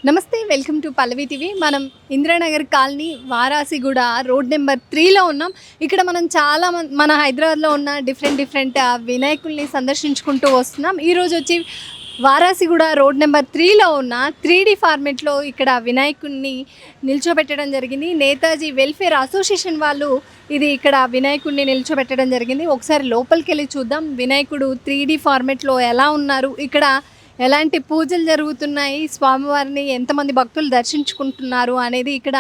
నమస్తే, welcome to Pallavi TV. మనం Indiranagar colony Warasiguda road number 3లో ఉన్నాం. ఇక్కడ మనం చాలా మన హైదరాబాద్లో ఉన్న డిఫరెంట్ వినాయకుల్ని సందర్శించుకుంటూ వస్తున్నాం. ఈరోజు వచ్చి వారాసిగూడ రోడ్ నెంబర్ 3లో ఉన్న 3D ఫార్మెట్లో ఇక్కడ వినాయకుడిని నిల్చోబెట్టడం జరిగింది. నేతాజీ వెల్ఫేర్ అసోసియేషన్ వాళ్ళు ఇది ఇక్కడ వినాయకుడిని నిల్చోబెట్టడం జరిగింది. ఒకసారి లోపలికి వెళ్ళి చూద్దాం వినాయకుడు 3D ఫార్మెట్లో ఎలా ఉన్నారు, ఇక్కడ ఎలాంటి పూజలు జరుగుతున్నాయి, స్వామివారిని ఎంతమంది భక్తులు దర్శించుకుంటున్నారు అనేది ఇక్కడ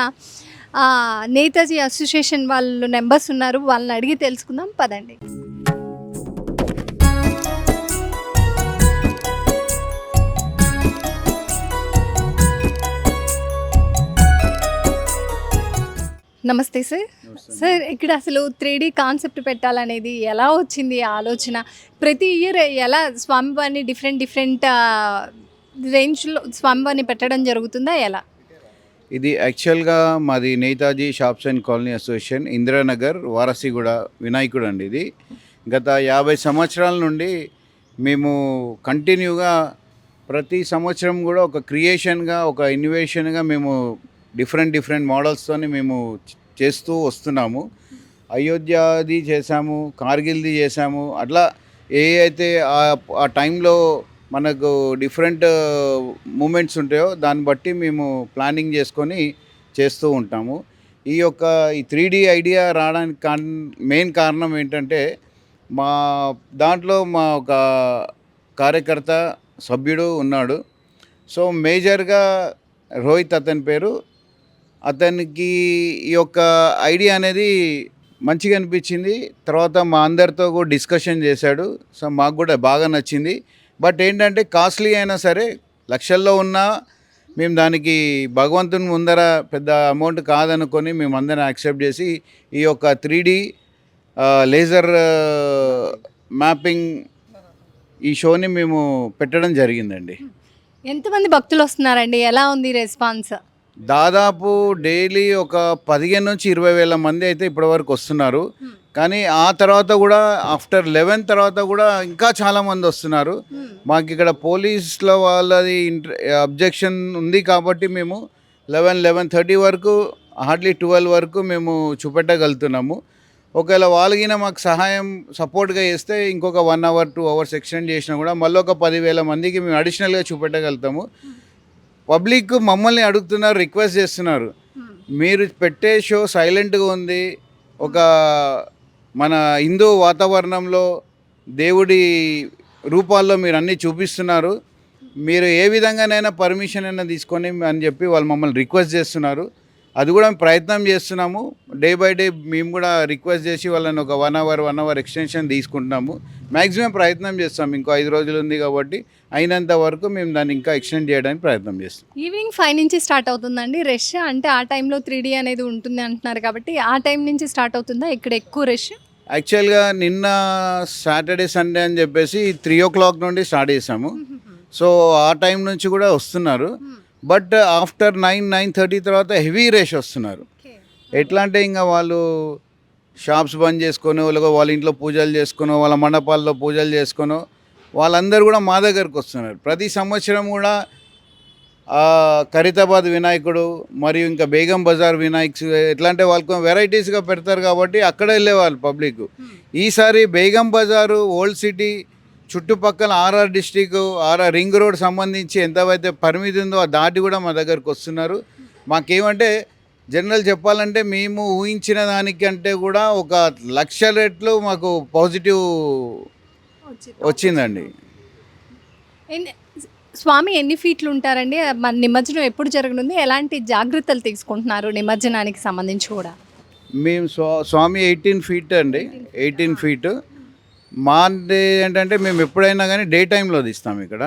నేతాజీ అసోసియేషన్ వాళ్ళు మెంబర్స్ ఉన్నారు, వాళ్ళని అడిగి తెలుసుకుందాం పదండి. నమస్తే సార్. సార్, ఇక్కడ అసలు 3D కాన్సెప్ట్ పెట్టాలనేది ఎలా వచ్చింది ఆలోచన? ప్రతి ఇయర్ ఎలా స్వామివారిని డిఫరెంట్ రేంజ్లో స్వామివారిని పెట్టడం జరుగుతుందా ఎలా? ఇది యాక్చువల్గా మాది Netaji shops and colony association Indiranagar Warasiguda వినాయకుడు అండి. ఇది గత 50 సంవత్సరాల నుండి మేము కంటిన్యూగా ప్రతి సంవత్సరం కూడా ఒక క్రియేషన్గా, ఒక ఇన్నోవేషన్గా మేము డిఫరెంట్ మోడల్స్తోని మేము చేస్తూ వస్తున్నాము. అయోధ్యది చేసాము, కార్గిల్ది చేసాము. అట్లా అయితే ఆ టైంలో మనకు డిఫరెంట్ మూమెంట్స్ ఉంటాయో దాన్ని బట్టి మేము ప్లానింగ్ చేసుకొని చేస్తూ ఉంటాము. ఈ 3D ఐడియా రావడానికి మెయిన్ కారణం ఏంటంటే మా దాంట్లో మా ఒక కార్యకర్త సభ్యుడు ఉన్నాడు. సో మేజర్గా రోహిత్ అతని పేరు. అతనికి ఈ ఐడియా అనేది మంచిగా అనిపించింది. తర్వాత మా అందరితో కూడా డిస్కషన్ చేశాడు. సో మాకు కూడా బాగా నచ్చింది. బట్ ఏంటంటే కాస్ట్లీ అయినా సరే, లక్షల్లో ఉన్నా మేము దానికి భగవంతుని ముందర పెద్ద అమౌంట్ కాదనుకొని మేము అందరం యాక్సెప్ట్ చేసి ఈ 3D లేజర్ మ్యాపింగ్ ఈ షోని మేము పెట్టడం జరిగిందండి. ఎంతమంది భక్తులు వస్తున్నారండి, ఎలా ఉంది రెస్పాన్స్? దాదాపు డైలీ 15 నుంచి 20 వేల మంది అయితే ఇప్పటివరకు వస్తున్నారు. కానీ ఆ తర్వాత కూడా ఆఫ్టర్ 11 తర్వాత కూడా ఇంకా చాలామంది వస్తున్నారు. మాకు ఇక్కడ పోలీసుల వాళ్ళది అబ్జెక్షన్ ఉంది కాబట్టి మేము 11:30 వరకు, హార్డ్లీ 12 వరకు మేము చూపెట్టగలుగుతున్నాము. ఒకవేళ వాళ్ళకిన మాకు సపోర్ట్గా చేస్తే ఇంకొక 1 అవర్ 2 అవర్స్ ఎక్స్టెండ్ చేసినా కూడా మళ్ళీ 10,000 మందికి మేము అడిషనల్గా చూపెట్టగలుగుతాము. పబ్లిక్ మమ్మల్ని అడుగుతున్నారు, రిక్వెస్ట్ చేస్తున్నారు, మీరు పెట్టే షో సైలెంట్గా ఉంది, మన హిందూ వాతావరణంలో దేవుడి రూపాల్లో మీరు అన్నీ చూపిస్తున్నారు, మీరు ఏ విధంగానైనా పర్మిషన్ అయినా తీసుకొని అని చెప్పి వాళ్ళు మమ్మల్ని రిక్వెస్ట్ చేస్తున్నారు. అది కూడా ప్రయత్నం చేస్తున్నాము. డే బై డే మేము కూడా రిక్వెస్ట్ చేసి వాళ్ళని 1 అవర్ ఎక్స్టెన్షన్ తీసుకుంటున్నాము. మ్యాక్సిమం ప్రయత్నం చేస్తాం. ఇంకో 5 రోజులు ఉంది కాబట్టి అయినంత వరకు మేము దాన్ని ఇంకా ఎక్స్టెండ్ చేయడానికి ప్రయత్నం చేస్తాం. ఈవినింగ్ 5 నుంచి స్టార్ట్ అవుతుందండి రష్. అంటే ఆ టైంలో 3D అనేది ఉంటుంది అంటున్నారు కాబట్టి ఆ టైం నుంచి స్టార్ట్ అవుతుందా ఇక్కడ ఎక్కువ రష్? యాక్చువల్గా నిన్న సాటర్డే సండే అని చెప్పేసి 3 o'clock నుండి స్టార్ట్ చేసాము. సో ఆ టైం నుంచి కూడా వస్తున్నారు. బట్ ఆఫ్టర్ 9-9:30 తర్వాత హెవీ రష్ వస్తున్నారు. ఎట్లా అంటే ఇంకా వాళ్ళు షాప్స్ బంద్ చేసుకొని, వాళ్ళ ఇంట్లో పూజలు చేసుకునో, వాళ్ళ మండపాల్లో పూజలు చేసుకునో వాళ్ళందరూ కూడా మా దగ్గరకు వస్తున్నారు. ప్రతి సంవత్సరం కూడా ఖరీతాబాద్ వినాయకుడు మరియు ఇంకా బేగం బజార్ వినాయక్స్ ఎట్లా అంటే వాళ్ళకు వెరైటీస్గా పెడతారు కాబట్టి అక్కడ వెళ్ళేవాళ్ళు పబ్లిక్. ఈసారి బేగం బజారు, ఓల్డ్ సిటీ చుట్టుపక్కల RR district, RR ring road సంబంధించి ఎంతవైతే పరిమితి ఉందో దాటి కూడా మా దగ్గరకు వస్తున్నారు. మాకేమంటే జనరల్ చెప్పాలంటే మేము ఊహించిన దానికంటే కూడా 1,00,000 రెట్లు మాకు పాజిటివ్ వచ్చిందండి. స్వామి ఎన్ని ఫీట్లు ఉంటారండి? మన నిమజ్జనం ఎప్పుడు జరగనుంది, ఎలాంటి జాగ్రత్తలు తీసుకుంటున్నారు నిమజ్జనానికి సంబంధించి కూడా? మేము స్వామి 18 feet అండి, 18 feet. మా ఏంటంటే మేము ఎప్పుడైనా కానీ డే టైంలో తీస్తాం. ఇక్కడ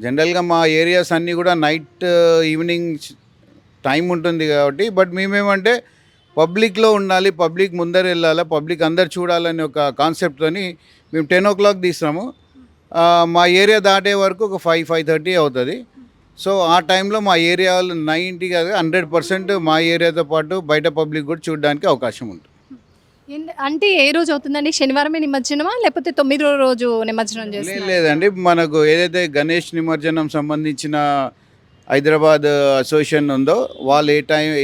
జనరల్గా మా ఏరియాస్ అన్నీ కూడా నైట్ ఈవినింగ్ టైం ఉంటుంది కాబట్టి, బట్ మేమేమంటే పబ్లిక్లో ఉండాలి, పబ్లిక్ ముందర వెళ్ళాలి, పబ్లిక్ అందరు చూడాలని ఒక కాన్సెప్ట్తోని మేము 10 o'clock తీస్తాము. మా ఏరియా దాటే వరకు 5-5:30 అవుతుంది. సో ఆ టైంలో మా ఏరియా 90 కాదు 100% మా ఏరియాతో పాటు బయట పబ్లిక్ కూడా చూడడానికి అవకాశం ఉంటుంది. అంటే ఏ రోజు అవుతుందండి? శనివారమే నిమజ్జనమా లేకపోతే 9వ రోజు నిమజ్జనం చేస్తారు? లేదండి, మనకు ఏదైతే గణేష్ నిమజ్జనం సంబంధించిన హైదరాబాద్ అసోసియేషన్ ఉందో వాళ్ళు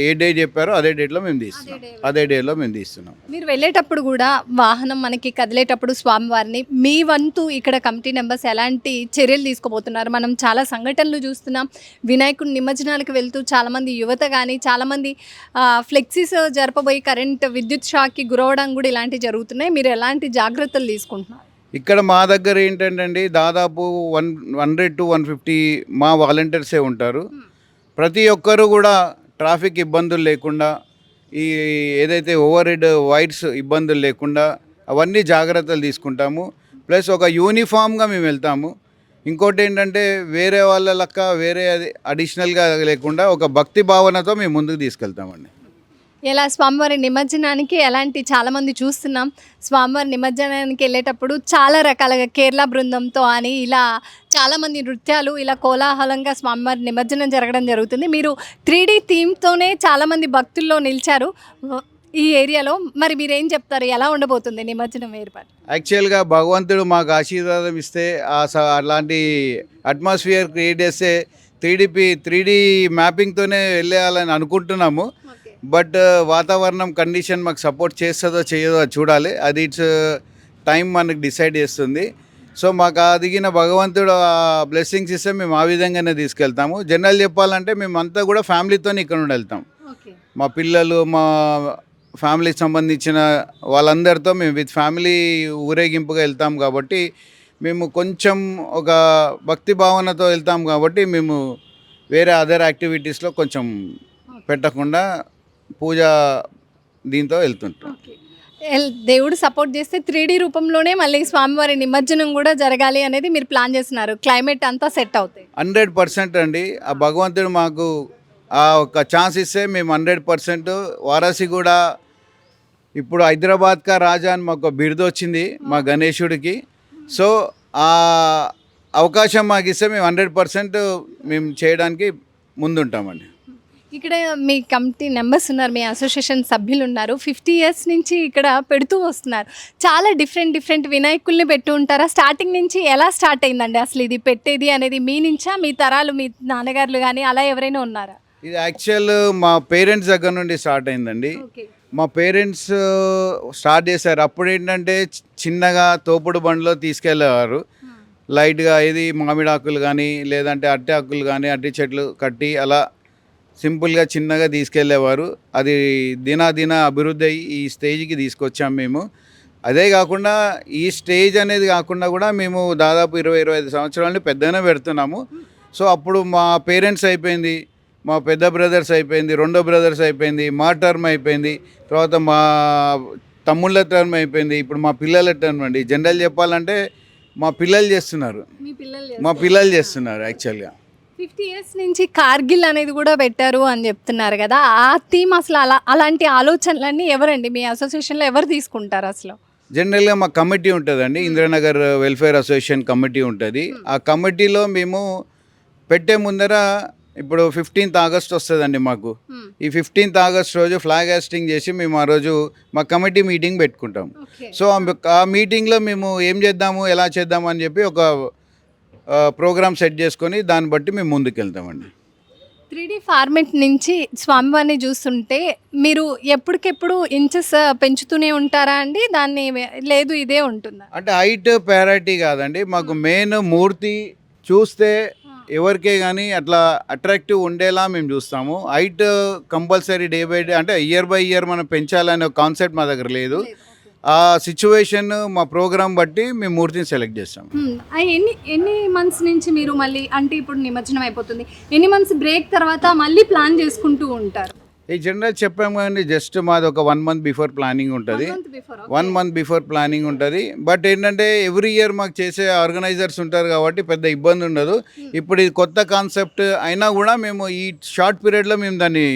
ఏ డే చెప్పారో అదే డేట్లో మేము తీస్తున్నాం, అదే డేలో మేము తీస్తున్నాం. మీరు వెళ్ళేటప్పుడు కూడా వాహనం మనకి కదిలేటప్పుడు స్వామివారిని మీ వంతు ఇక్కడ కమిటీ మెంబర్స్ ఎలాంటి చర్యలు తీసుకోబోతున్నారు? మనం చాలా సంఘటనలు చూస్తున్నాం. వినాయకుడి నిమజ్జనాలకు వెళ్తూ చాలామంది యువత కానీ చాలామంది ఫ్లెక్సీస్ జరపబోయి కరెంట్ విద్యుత్ షాక్కి గురవడం కూడా ఇలాంటివి జరుగుతున్నాయి. మీరు ఎలాంటి జాగ్రత్తలు తీసుకుంటున్నారు? ఇక్కడ మా దగ్గర ఏంటంటే దాదాపు 100 to 150 మా వాలంటీర్సే ఉంటారు. ప్రతి ఒక్కరు కూడా ట్రాఫిక్ ఇబ్బందులు లేకుండా, ఈ ఏదైతే ఓవర్ హెడ్ వైర్స్ ఇబ్బందులు లేకుండా అవన్నీ జాగ్రత్తలు తీసుకుంటాము. ప్లస్ ఒక యూనిఫామ్గా మేము వెళ్తాము. ఇంకోటి ఏంటంటే వేరే వాళ్ళ లెక్క వేరే అడిషనల్గా లేకుండా ఒక భక్తి భావనతో మేము ముందుకు తీసుకెళ్తామండి. ఇలా స్వామివారి నిమజ్జనానికి ఎలాంటి చాలామంది చూస్తున్నాం. స్వామివారి నిమజ్జనానికి వెళ్ళేటప్పుడు చాలా రకాలుగా కేరళ బృందంతో అని ఇలా చాలామంది నృత్యాలు ఇలా కోలాహలంగా స్వామివారి నిమజ్జనం జరగడం జరుగుతుంది. మీరు 3D థీమ్తోనే చాలామంది భక్తుల్లో నిలిచారు ఈ ఏరియాలో. మరి మీరేం చెప్తారు, ఎలా ఉండబోతుంది నిమజ్జనం ఏర్పాటు? యాక్చువల్గా భగవంతుడు మాకు ఆశీర్వాదం ఇస్తే అలాంటి అట్మాస్ఫియర్ క్రియేట్ చేస్తే 3D మ్యాపింగ్తోనే వెళ్ళేయాలని అనుకుంటున్నాము. బట్ వాతావరణం కండిషన్ మాకు సపోర్ట్ చేస్తుందో చేయదో చూడాలి. అది ఇట్స్ టైం మనకు డిసైడ్ చేస్తుంది. సో మాకు దిగిన భగవంతుడు బ్లెస్సింగ్స్ ఇస్తే మేము ఆ విధంగానే తీసుకెళ్తాము. జనరల్ చెప్పాలంటే మేము అంతా కూడా ఫ్యామిలీతో ఇక్కడ నుండి వెళ్తాం. మా పిల్లలు, మా ఫ్యామిలీకి సంబంధించిన వాళ్ళందరితో మేము విత్ ఫ్యామిలీ ఊరేగింపుగా వెళ్తాం కాబట్టి మేము కొంచెం ఒక భక్తి భావనతో వెళ్తాం కాబట్టి మేము వేరే అదర్ యాక్టివిటీస్లో కొంచెం పెట్టకుండా పూజ దీంతో వెళ్తుంటాం. దేవుడు సపోర్ట్ చేస్తే 3D రూపంలోనే మళ్ళీ స్వామివారి నిమజ్జనం కూడా జరగాలి అనేది మీరు ప్లాన్ చేస్తున్నారు. క్లైమేట్ అంతా సెట్ అవుతాయి. 100% అండి. ఆ భగవంతుడు మాకు ఆ ఒక ఛాన్స్ ఇస్తే మేము 100% వారాసి కూడా ఇప్పుడు హైదరాబాద్ కా రాజా అని మాకు బిరుదు వచ్చింది మా గణేశుడికి. సో ఆ అవకాశం మాకు ఇస్తే మేము 100% మేము చేయడానికి ముందుంటామండి. ఇక్కడ మీ కమిటీ మెంబర్స్ ఉన్నారు, మీ అసోసియేషన్ సభ్యులు ఉన్నారు. 50 years నుంచి ఇక్కడ పెడుతూ వస్తున్నారు. చాలా డిఫరెంట్ వినాయకుల్ని పెట్టి ఉంటారా? స్టార్టింగ్ నుంచి ఎలా స్టార్ట్ అయిందండి అసలు ఇది పెట్టేది అనేది? మీ నుంచా, మీ తరాలు, మీ నాన్నగారులు కానీ అలా ఎవరైనా ఉన్నారా? ఇది యాక్చువల్ మా పేరెంట్స్ దగ్గర నుండి స్టార్ట్ అయిందండి. మా పేరెంట్స్ స్టార్ట్ చేశారు. అప్పుడు ఏంటంటే చిన్నగా తోపుడు బండిలో తీసుకెళ్ళేవారు. లైట్గా ఇది మామిడి ఆకులు కానీ లేదంటే అట్టి ఆకులు కానీ అట్టి చెట్లు కట్టి అలా సింపుల్గా చిన్నగా తీసుకెళ్ళేవారు. అది దిన అభివృద్ధి అయ్యి ఈ స్టేజ్కి తీసుకొచ్చాం మేము. అదే కాకుండా ఈ స్టేజ్ అనేది కాకుండా కూడా మేము దాదాపు 20-25 సంవత్సరాలని పెద్దగానే పెడుతున్నాము. సో అప్పుడు మా పేరెంట్స్ అయిపోయింది, మా పెద్ద బ్రదర్స్ అయిపోయింది, రెండో బ్రదర్స్ అయిపోయింది, మా టర్మ్ అయిపోయింది, తర్వాత మా తమ్ముళ్ళ టర్మ్ అయిపోయింది, ఇప్పుడు మా పిల్లల టర్మ్ అండి. జనరల్ చెప్పాలంటే మా పిల్లలు చేస్తున్నారు యాక్చువల్గా. 50 years నుంచి కార్గిల్ అనేది కూడా పెట్టారు అని చెప్తున్నారు కదా. ఆ థీమ్ అసలు అలాంటి ఆలోచనలన్నీ ఎవరండి మీ అసోసియేషన్లో ఎవరు తీసుకుంటారు అసలు? జనరల్గా మా కమిటీ ఉంటుందండి, ఇంద్రనగర్ వెల్ఫేర్ అసోసియేషన్ కమిటీ ఉంటుంది. ఆ కమిటీలో మేము పెట్టే ముందర ఇప్పుడు 15th August వస్తుందండి మాకు. ఈ 15th August రోజు ఫ్లాగ్ హాస్టింగ్ చేసి మేము ఆ రోజు మా కమిటీ మీటింగ్ పెట్టుకుంటాం. సో ఆ మీటింగ్లో మేము ఏం చేద్దాము, ఎలా చేద్దాము అని చెప్పి ఒక ప్రోగ్రామ్ సెట్ చేసుకొని దాన్ని బట్టి మేము ముందుకెళ్తామండి. 3D ఫార్మెట్ నుంచి స్వామివారిని చూస్తుంటే మీరు ఎప్పటికెప్పుడు ఇంచెస్ పెంచుతూనే ఉంటారా అండి? దాన్ని లేదు ఇదే ఉంటుందా? అంటే హైట్ ప్యారిటీ కాదండి, మాకు మెయిన్ మూర్తి చూస్తే ఎవరికే కానీ అట్లా అట్రాక్టివ్ ఉండేలా మేము చూస్తాము. Height compulsory day by day అంటే ఇయర్ బై ఇయర్ మనం పెంచాలనే కాన్సెప్ట్ మా దగ్గర లేదు. ఆ సిచ్యువేషన్ మా ప్రోగ్రామ్ బట్టి మేము మూర్తిని సెలెక్ట్ చేస్తాం. ఎన్ని మంత్స్ నుంచి మీరు మళ్ళీ అంటే ఇప్పుడు నిమజ్జనం అయిపోతుంది, ఎన్ని మంత్స్ బ్రేక్ తర్వాత మళ్ళీ ప్లాన్ చేసుకుంటూ ఉంటారు? ఈ జనరల్ చెప్పాము కానీ జస్ట్ మాది ఒక 1 month బిఫోర్ ప్లానింగ్ ఉంటుంది. 1 month బిఫోర్ ప్లానింగ్ ఉంటుంది. బట్ ఏంటంటే ఎవ్రీ ఇయర్ మాకు చేసే ఆర్గనైజర్స్ ఉంటారు కాబట్టి పెద్ద ఇబ్బంది ఉండదు. ఇప్పుడు ఇది కొత్త కాన్సెప్ట్ అయినా కూడా మేము ఈ షార్ట్ పీరియడ్లో మేము దాన్ని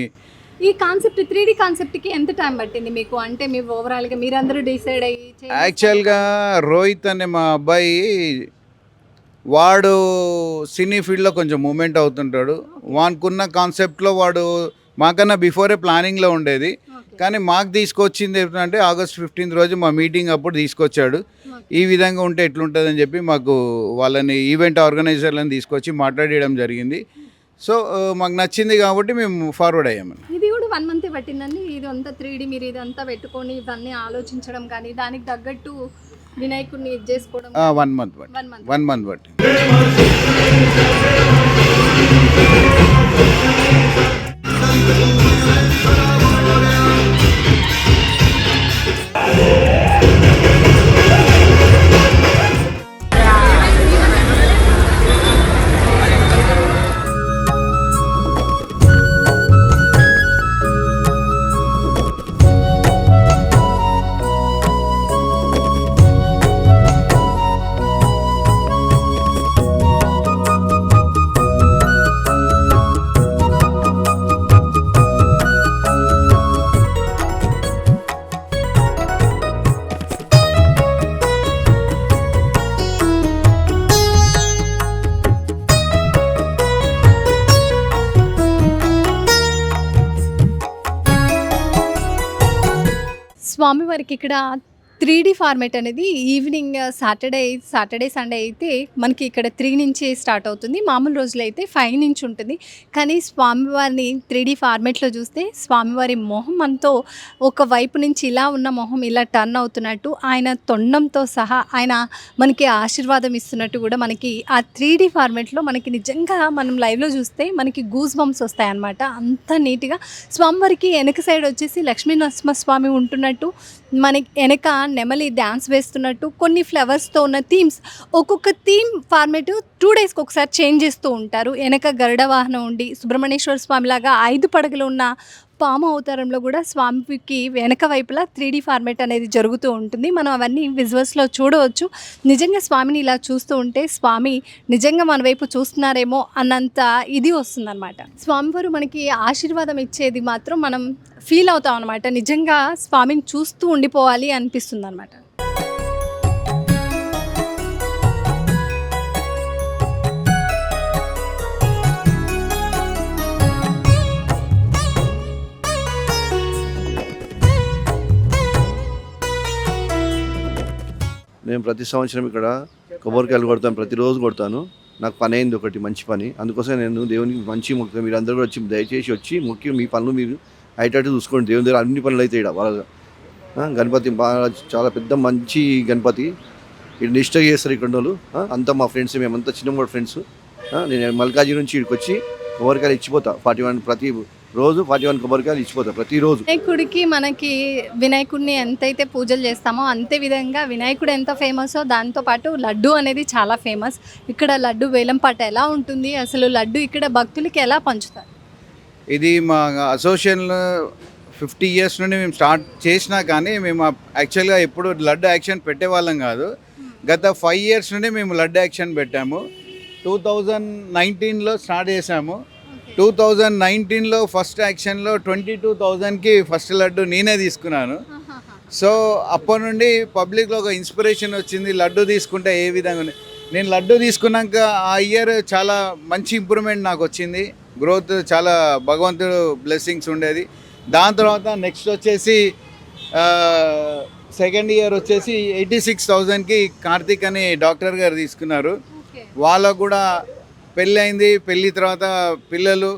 ఈ కాన్సెప్ట్ 3D కాన్సెప్ట్కి ఎంత టైం పట్టింది మీకు? అంటే మీ ఓవరాల్గా మీరందరూ డిసైడ్ అయ్యి? యాక్చువల్గా రోహిత్ అనే మా అబ్బాయి వాడు సినీ ఫీల్డ్లో కొంచెం మూమెంట్ అవుతుంటాడు. వానుకున్న కాన్సెప్ట్లో వాడు మాకన్నా బిఫోరే ప్లానింగ్లో ఉండేది. కానీ మాకు తీసుకొచ్చింది ఏంటంటే August 15th రోజు మా మీటింగ్ అప్పుడు తీసుకొచ్చాడు. ఈ విధంగా ఉంటే ఎట్లుంటుందని చెప్పి మాకు వాళ్ళని ఈవెంట్ ఆర్గనైజర్లను తీసుకొచ్చి మాట్లాడడం జరిగింది. సో మాకు నచ్చింది కాబట్టి మేము ఫార్వర్డ్ అయ్యాము. ఇది కూడా 1 మంత్ పట్టిందండి. ఇది అంతా 3D మీరు ఇదంతా పెట్టుకొని ఇవన్నీ ఆలోచించడం కానీ దానికి తగ్గట్టు వినాయకుడిని ఇది చేసుకోవడం 1 మంత్ బట్టి 1 మంత్ 1 మంత్ బట్టి. స్వామివారికి ఇక్కడ 3D ఫార్మేట్ అనేది ఈవినింగ్ సాటర్డే సండే అయితే మనకి ఇక్కడ 3 నుంచి స్టార్ట్ అవుతుంది. మామూలు రోజులు అయితే 5 నుంచి ఉంటుంది. కానీ స్వామివారిని 3D ఫార్మేట్లో చూస్తే స్వామివారి మొహం అంతా ఒక వైపు నుంచి ఇలా ఉన్న మొహం ఇలా టర్న్ అవుతున్నట్టు, ఆయన తొండంతో సహా ఆయన మనకి ఆశీర్వాదం ఇస్తున్నట్టు కూడా మనకి ఆ 3D ఫార్మేట్లో మనకి నిజంగా మనం లైవ్లో చూస్తే మనకి గూస్ బంప్స్ వస్తాయన్నమాట. అంత నీట్గా స్వామివారికి వెనక సైడ్ వచ్చేసి లక్ష్మీ నరసింహస్వామి ఉంటున్నట్టు, మనకి వెనక నెమలి డ్యాన్స్ వేస్తున్నట్టు, కొన్ని ఫ్లవర్స్తో ఉన్న థీమ్స్, ఒక్కొక్క థీమ్ ఫార్మేట్ 2 డేస్కి ఒకసారి చేంజ్ చేస్తూ ఉంటారు. వెనక గరుడ వాహనం ఉండి సుబ్రహ్మణ్యేశ్వర స్వామిలాగా 5 పడగలు ఉన్న పాము అవతారంలో కూడా స్వామికి వెనక వైపులా 3D ఫార్మేట్ అనేది జరుగుతూ ఉంటుంది. మనం అవన్నీ విజువల్స్లో చూడవచ్చు. నిజంగా స్వామిని ఇలా చూస్తూ ఉంటే స్వామి నిజంగా మన వైపు చూస్తున్నారేమో అన్నంత ఇది వస్తుందన్నమాట. స్వామివారు మనకి ఆశీర్వాదం ఇచ్చేది మాత్రం మనం ఫీల్ అవుతాం అనమాట. నిజంగా స్వామిని చూస్తూ ఉండిపోవాలి అనిపిస్తుంది అనమాట. నేను ప్రతి సంవత్సరం ఇక్కడ కొబ్బరికాయలు కొడతాను, ప్రతిరోజు కొడతాను. నాకు పని అయింది ఒకటి మంచి పని, అందుకోసం నేను దేవునికి మంచి మొక్కుతాను. మీరు అందరూ కూడా వచ్చి దయచేసి వచ్చి మొక్కి మీ పనులు మీరు అయ్యేటట్టు చూసుకోండి. దేవుని దగ్గర అన్ని పనులు అయితే ఇక్కడ బాగా గణపతి బాగా చాలా పెద్ద మంచి గణపతి. ఇక్కడ నిష్టగా చేస్తారు ఇక్కడ వాళ్ళు అంతా. మా ఫ్రెండ్స్ మేమంతా చిన్నప్పుడు ఫ్రెండ్స్. నేను మల్కాజీ నుంచి ఇక్కడికి వచ్చి కొబ్బరికాయలు ఇచ్చిపోతా. 41 ప్రతి రోజు 41 కొబ్బరికాయలు ఇచ్చిపోతా ప్రతిరోజు. వినాయకుడికి మనకి వినాయకుడిని ఎంతైతే పూజలు చేస్తామో అంతే విధంగా వినాయకుడు ఎంత ఫేమసో దాంతోపాటు లడ్డు అనేది చాలా ఫేమస్. ఇక్కడ లడ్డు వేలంపాట ఎలా ఉంటుంది, అసలు లడ్డు ఇక్కడ భక్తులకి ఎలా పంచుతారు? ఇది మా అసోసియేషన్ 50 years నుండి మేము స్టార్ట్ చేసినా కానీ మేము యాక్చువల్గా ఎప్పుడు లడ్డు యాక్షన్ పెట్టేవాళ్ళం కాదు. గత 5 years నుండి మేము లడ్డు యాక్షన్ పెట్టాము. 2019లో స్టార్ట్ చేసాము. 2019లో ఫస్ట్ యాక్షన్లో 22,000కి ఫస్ట్ లడ్డు నేనే తీసుకున్నాను. సో అప్పటి నుండి పబ్లిక్లో ఒక ఇన్స్పిరేషన్ వచ్చింది, లడ్డు తీసుకుంటే ఏ విధంగా. నేను లడ్డు తీసుకున్నాక ఆ ఇయర్ చాలా మంచి ఇంప్రూవ్మెంట్ నాకు వచ్చింది. గ్రోత్ చాలా భగవంతుడు బ్లెస్సింగ్స్ ఉండేది. దాని తర్వాత నెక్స్ట్ వచ్చేసి సెకండ్ ఇయర్ వచ్చేసి 86,000కి కార్తీక్ అని డాక్టర్ గారు తీసుకున్నారు. వాళ్ళకు కూడా పెళ్ళి అయింది. పెళ్ళి తర్వాత పిల్లలు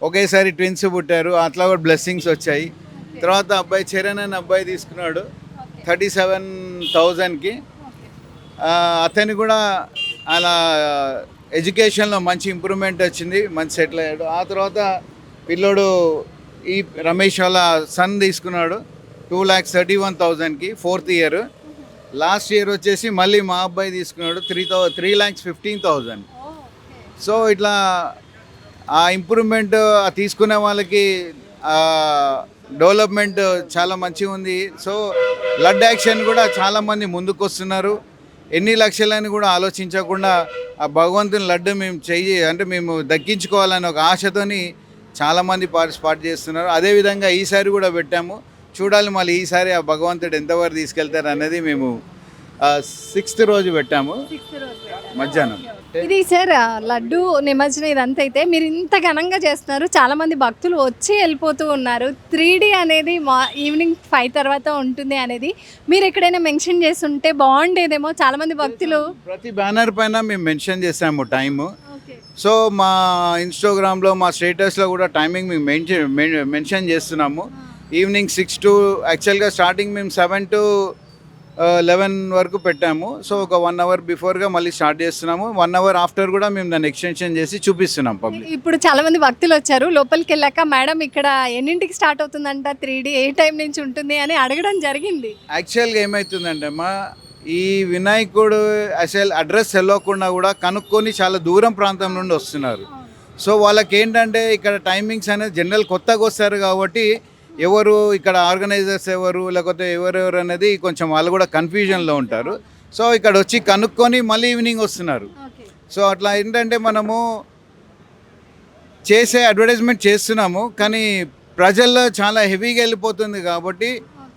ఒకేసారి ట్విన్స్ పుట్టారు. అట్లా కూడా బ్లెస్సింగ్స్ వచ్చాయి. తర్వాత అబ్బాయి చరణ్ అని అబ్బాయి తీసుకున్నాడు 37,000కి. అతని కూడా అలా ఎడ్యుకేషన్లో మంచి ఇంప్రూవ్మెంట్ వచ్చింది, మంచి సెటిల్ అయ్యాడు. ఆ తర్వాత పిల్లోడు ఈ రమేష్ వాళ్ళ సన్ తీసుకున్నాడు 2,31,000కి 4th ఇయర్. లాస్ట్ ఇయర్ వచ్చేసి మళ్ళీ మా అబ్బాయి తీసుకున్నాడు 3,15,000. సో ఇట్లా ఆ ఇంప్రూవ్మెంట్ తీసుకునే వాళ్ళకి డెవలప్మెంట్ చాలా మంచిగా ఉంది. సో బ్లడ్ యాక్షన్ కూడా చాలామంది ముందుకు వస్తున్నారు. ఎన్ని లక్షలని కూడా ఆలోచించకుండా ఆ భగవంతుని లడ్డు మేము అంటే మేము దక్కించుకోవాలని ఒక ఆశతోని చాలామంది పార్టిసిపేట్ చేస్తున్నారు. అదేవిధంగా ఈసారి కూడా పెట్టాము. చూడాలి మళ్ళీ ఈసారి ఆ భగవంతుడు ఎంతవరకు తీసుకెళ్తారు అనేది. మేము 6th రోజు పెట్టాము మధ్యాహ్నం. ఇది సార్ లడ్డు నిమజ్జనం ఇదంతా అయితే మీరు ఇంత ఘనంగా చేస్తున్నారు, చాలామంది భక్తులు వచ్చి వెళ్ళిపోతూ ఉన్నారు. 3D అనేది ఈవినింగ్ 5 తర్వాత ఉంటుంది అనేది మీరు ఎక్కడైనా మెన్షన్ చేస్తుంటే బాగుండేదేమో. చాలామంది భక్తులు ప్రతి బ్యానర్ పైన మేము మెన్షన్ చేసాము టైము. సో మా ఇన్స్టాగ్రామ్లో మా స్టేటస్లో కూడా టైమింగ్ మేము మెన్షన్ చేస్తున్నాము. ఈవినింగ్ 6 to యాక్చువల్గా స్టార్టింగ్ మేము 7 to 11 వరకు పెట్టాము. సో ఒక 1 hour బిఫోర్గా మళ్ళీ స్టార్ట్ చేస్తున్నాము. 1 hour ఆఫ్టర్ కూడా మేము దాన్ని ఎక్స్టెన్షన్ చేసి చూపిస్తున్నాం పబ్లిక్. ఇప్పుడు చాలా మంది భక్తులు వచ్చారు, లోపలికి వెళ్ళాక మేడం ఇక్కడ ఎన్నింటికి స్టార్ట్ అవుతుందంట 3D, ఏ టైం నుంచి ఉంటుంది అని అడగడం జరిగింది. యాక్చువల్గా ఏమవుతుందంటే అమ్మా, ఈ వినాయకుడు అసలు అడ్రస్ తెలియకుండా కూడా కనుక్కొని చాలా దూరం ప్రాంతం నుండి వస్తున్నారు. సో వాళ్ళకి ఏంటంటే ఇక్కడ టైమింగ్స్ అనేది జనరల్ కొత్తగా వస్తారు కాబట్టి ఎవరు ఇక్కడ ఆర్గనైజర్స్ ఎవరు లేకపోతే ఎవరెవరు అనేది కొంచెం వాళ్ళు కూడా కన్ఫ్యూజన్లో ఉంటారు. సో ఇక్కడ వచ్చి కనుక్కొని మళ్ళీ ఈవినింగ్ వస్తున్నారు. సో అట్లా ఏంటంటే మనము చేసే అడ్వర్టైజ్మెంట్ చేస్తున్నాము, కానీ ప్రజల్లో చాలా హెవీగా వెళ్ళిపోతుంది కాబట్టి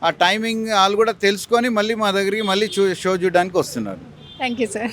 ఆ టైమింగ్ వాళ్ళు కూడా తెలుసుకొని మళ్ళీ మా దగ్గరికి మళ్ళీ షో చూడడానికి వస్తున్నారు. Thank you sir.